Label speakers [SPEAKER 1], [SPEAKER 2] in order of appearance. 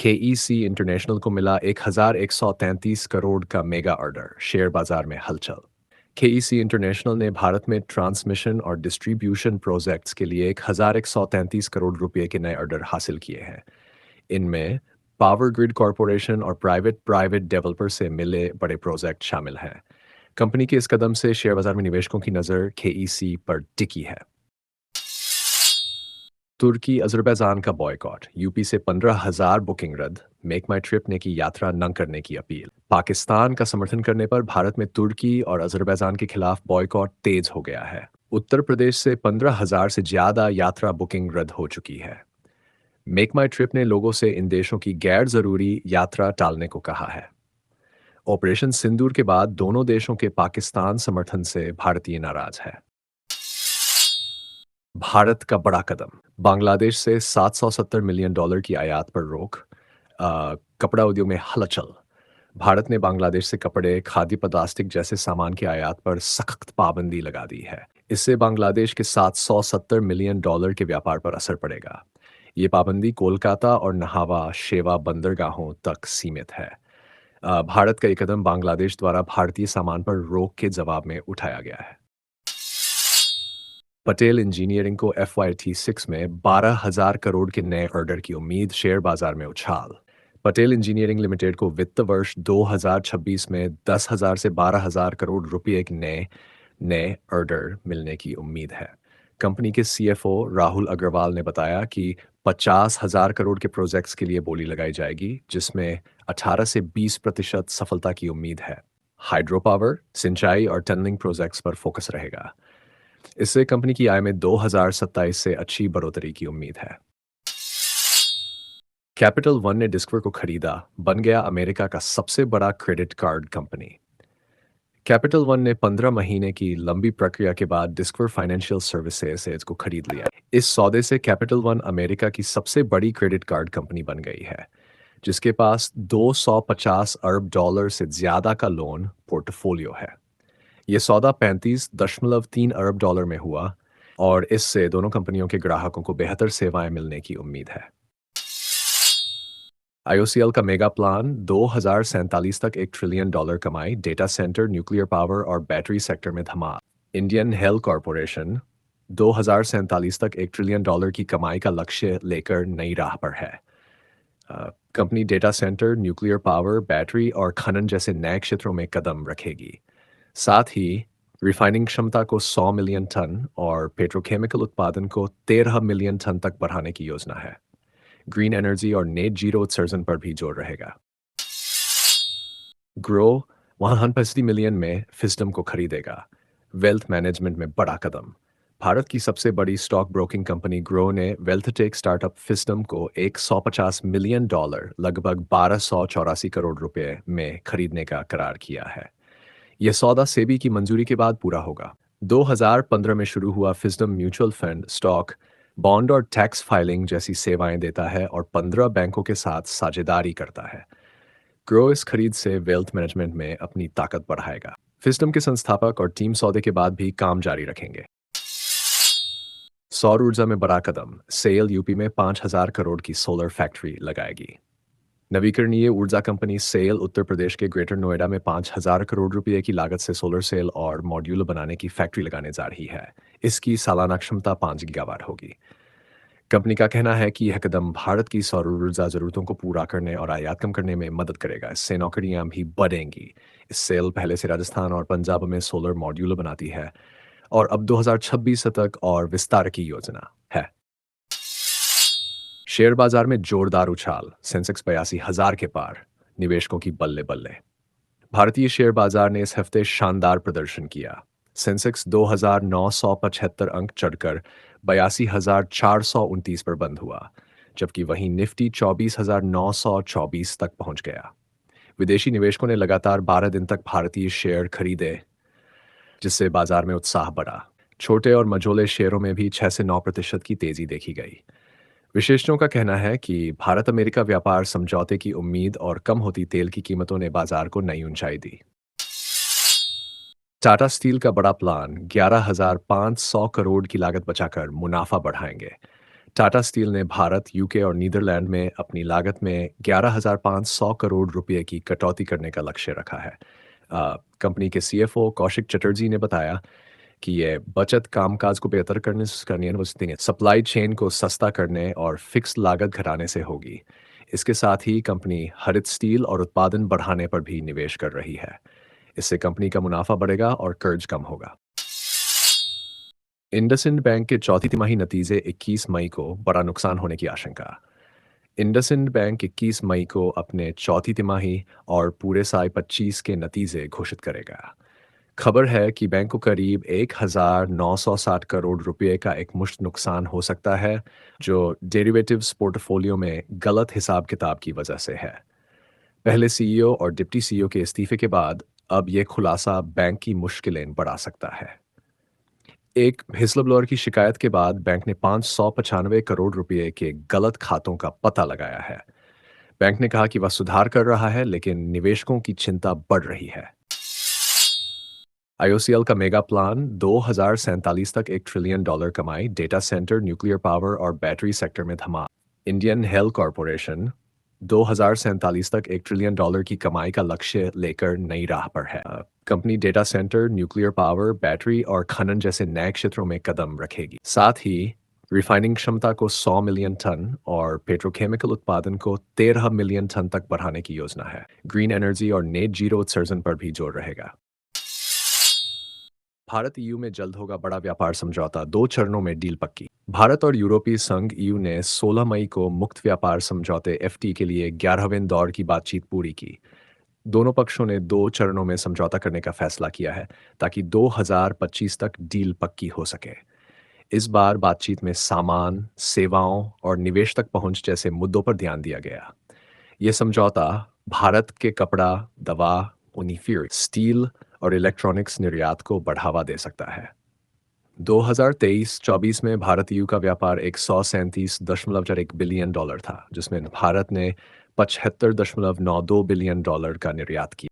[SPEAKER 1] KEC international को मिला 1133 करोड़ का मेगा ऑर्डर, शेयर बाजार में हलचल। केईसी इंटरनेशनल ने भारत में ट्रांसमिशन और डिस्ट्रीब्यूशन प्रोजेक्ट्स के लिए 1133 करोड़ रुपए के नए ऑर्डर हासिल किए हैं। इनमें पावर ग्रिड कॉरपोरेशन और प्राइवेट प्राइवेट डेवलपर से मिले बड़े प्रोजेक्ट शामिल हैं। कंपनी के इस कदम से शेयर बाजार में निवेशकों की नज़र केईसी पर टिकी है। तुर्की अज़रबैजान का बॉयकॉट, यूपी से 15,000 बुकिंग रद्द, मेक माई ट्रिप ने की यात्रा न करने की अपील। पाकिस्तान का समर्थन करने पर भारत में तुर्की और अज़रबैजान के खिलाफ बॉयकॉट तेज हो गया है। उत्तर प्रदेश से 15,000 से ज्यादा यात्रा बुकिंग रद्द हो चुकी है। मेक माई ट्रिप ने लोगों से इन देशों की गैर जरूरी यात्रा टालने को कहा है। ऑपरेशन सिंदूर के बाद दोनों देशों के पाकिस्तान समर्थन से भारतीय नाराज है। भारत का बड़ा कदम, बांग्लादेश से $770 मिलियन की आयात पर रोक। कपड़ा उद्योग में हलचल, भारत ने बांग्लादेश से कपड़े, खाद्य प्लास्टिक जैसे सामान की आयात पर सख्त पाबंदी लगा दी है। इससे बांग्लादेश के $770 मिलियन के व्यापार पर असर पड़ेगा। ये पाबंदी कोलकाता और नहावा शेवा बंदरगाहों तक सीमित है। भारत का ये कदम बांग्लादेश द्वारा भारतीय सामान पर रोक के जवाब में उठाया गया है। पटेल इंजीनियरिंग को FY26 में 12,000 करोड़ के नए ऑर्डर की उम्मीद, शेयर बाजार में उछाल। पटेल इंजीनियरिंग लिमिटेड को वित्त वर्ष 2026 में 10,000 से 12,000 करोड़ रुपए के नए नए ऑर्डर मिलने की उम्मीद है। कंपनी के CFO राहुल अग्रवाल ने बताया कि 50,000 करोड़ के प्रोजेक्ट्स के लिए बोली लगाई जाएगी, जिसमें 18 से 20% सफलता की उम्मीद है। हाइड्रो पावर, सिंचाई और टनलिंग प्रोजेक्ट्स पर फोकस रहेगा। इससे कंपनी की आय में 2027 से अच्छी बढ़ोतरी की उम्मीद है। कैपिटल वन ने डिस्कवर को खरीदा, बन गया अमेरिका का सबसे बड़ा credit card company. Capital one ने 15 महीने की लंबी प्रक्रिया के बाद डिस्कवर फाइनेंशियल सर्विसेज को खरीद लिया। इस सौदे से कैपिटल वन अमेरिका की सबसे बड़ी क्रेडिट कार्ड कंपनी बन गई है, जिसके पास $250 अरब से ज्यादा का लोन पोर्टफोलियो है। ये सौदा $35.3 अरब में हुआ और इससे दोनों कंपनियों के ग्राहकों को बेहतर सेवाएं मिलने की उम्मीद है। IOCL का मेगा प्लान 2047 तक $1 ट्रिलियन कमाई, डेटा सेंटर, न्यूक्लियर पावर और बैटरी सेक्टर में धमाल। इंडियन हेल्थ कॉरपोरेशन 2047 तक $1 ट्रिलियन की कमाई का लक्ष्य लेकर नई राह पर है। Company data centre, nuclear power, battery और खनन जैसे नए क्षेत्रों में कदम रखेगी। साथ ही रिफाइनिंग क्षमता को 100 मिलियन टन और पेट्रोकेमिकल उत्पादन को 13 मिलियन टन तक बढ़ाने की योजना है। ग्रीन एनर्जी और नेट जीरो उत्सर्जन पर भी जोर रहेगा। ग्रो 150 मिलियन में फिस्टम को खरीदेगा, वेल्थ मैनेजमेंट में बड़ा कदम। भारत की सबसे बड़ी स्टॉक ब्रोकिंग कंपनी ग्रो ने वेल्थटेक स्टार्टअप फिस्टम को $150 मिलियन, लगभग 1284 करोड़ रुपए में खरीदने का करार किया है। यह सौदा सेबी की मंजूरी के बाद पूरा होगा। 2015 में शुरू हुआ फिस्डम म्यूचुअल फंड स्टॉक, बॉन्ड और टैक्स फाइलिंग जैसी सेवाएं देता है और 15 बैंकों के साथ साझेदारी करता है। ग्रो इस खरीद से वेल्थ मैनेजमेंट में अपनी ताकत बढ़ाएगा। फिस्डम के संस्थापक और टीम सौदे के बाद भी काम जारी रखेंगे। सौर ऊर्जा में बड़ा कदम, सेल यूपी में 5,000 करोड़ की सोलर फैक्ट्री लगाएगी। नवीकरणीय ऊर्जा कंपनी सेल उत्तर प्रदेश के ग्रेटर नोएडा में 5,000 करोड़ रुपए की लागत से सोलर सेल और मॉड्यूल बनाने की फैक्ट्री लगाने जा रही है। इसकी सालाना क्षमता 5 गीगावाट होगी। कंपनी का कहना है कि यह कदम भारत की सौर ऊर्जा जरूरतों को पूरा करने और आयात कम करने में मदद करेगा। इससे नौकरियां भी बढ़ेंगी। इस सेल पहले से राजस्थान और पंजाब में सोलर मॉड्यूल बनाती है और अब 2026 तक और विस्तार की योजना है। शेयर बाजार में जोरदार उछाल, सेंसेक्स 82,000 के पार, निवेशकों की बल्ले बल्ले। भारतीय शेयर बाजार ने इस हफ्ते शानदार प्रदर्शन किया। सेंसेक्स 2,975 अंक चढ़कर 82,429 पर बंद हुआ, जबकि वहीं निफ्टी 24,924 तक पहुंच गया। विदेशी निवेशकों ने लगातार 12 दिन तक भारतीय शेयर खरीदे, जिससे बाजार में उत्साह बढ़ा। छोटे और मझोले शेयरों में भी 6 से 9% की तेजी देखी गई। विशेषज्ञों का कहना है कि भारत अमेरिका व्यापार समझौते की उम्मीद और कम होती तेल की कीमतों ने बाजार को नई ऊंचाई दी। टाटा स्टील का बड़ा प्लान, 11,500 करोड़ की लागत बचाकर मुनाफा बढ़ाएंगे। टाटा स्टील ने भारत, यूके और नीदरलैंड में अपनी लागत में 11,500 करोड़ रुपए की कटौती करने का लक्ष्य रखा है। कंपनी के सीएफओ कौशिक चटर्जी ने बताया कि ये बचत कामकाज को बेहतर करने सप्लाई चेन को सस्ता करने और फिक्स लागत घटाने से होगी। इसके साथ ही कंपनी हरित स्टील और उत्पादन बढ़ाने पर भी निवेश कर रही है। इससे कंपनी का मुनाफा बढ़ेगा और कर्ज कम होगा। इंडसइंड बैंक के चौथी तिमाही नतीजे 21 मई को बड़ा नुकसान होने की आशंका। इंडसइंड बैंक 21 मई को अपने चौथी तिमाही और पूरे साल 25 के नतीजे घोषित करेगा। खबर है कि बैंक को करीब 1,960 करोड़ रुपए का एक मुश्त नुकसान हो सकता है, जो डेरिवेटिव्स पोर्टफोलियो में गलत हिसाब किताब की वजह से है। पहले सीईओ और डिप्टी सीईओ के इस्तीफे के बाद अब ये खुलासा बैंक की मुश्किलें बढ़ा सकता है। एक व्हिसलब्लोअर की शिकायत के बाद बैंक ने 595 करोड़ रुपए के गलत खातों का पता लगाया है। बैंक ने कहा कि वह सुधार कर रहा है, लेकिन निवेशकों की चिंता बढ़ रही है। आईओसीएल का मेगा प्लान 2047 तक $1 ट्रिलियन कमाई, डेटा सेंटर, न्यूक्लियर पावर और बैटरी सेक्टर में धमाल। इंडियन हेल्थ कॉरपोरेशन 2047 तक $1 ट्रिलियन की कमाई का लक्ष्य लेकर नई राह पर है। Company data centre, nuclear power, battery और खनन जैसे नए क्षेत्रों में कदम रखेगी। साथ ही रिफाइनिंग क्षमता को 100 मिलियन टन और पेट्रोकेमिकल उत्पादन को 13 मिलियन टन तक बढ़ाने की योजना है। ग्रीन एनर्जी और नेट जीरो उत्सर्जन पर भी जोर रहेगा। भारत ईयू में जल्द होगा बड़ा व्यापार समझौता, 2 चरणों में डील पक्की। भारत और यूरोपीय संघ ईयू ने 16 मई को मुक्त व्यापार समझौते एफटी के लिए 11वें दौर की बातचीत पूरी की। दोनों पक्षों ने 2 चरणों में समझौता करने का फैसला किया है, ताकि 2025 तक डील पक्की हो सके। इस बार बातचीत में सामान, सेवाओं और निवेश तक पहुंच जैसे मुद्दों पर ध्यान दिया गया। यह समझौता भारत के कपड़ा, दवा, यूनिफिर, स्टील और इलेक्ट्रॉनिक्स निर्यात को बढ़ावा दे सकता है। 2023-24 में भारत ईयू का व्यापार $137.1 बिलियन था, जिसमें भारत ने $75.92 बिलियन का निर्यात किया।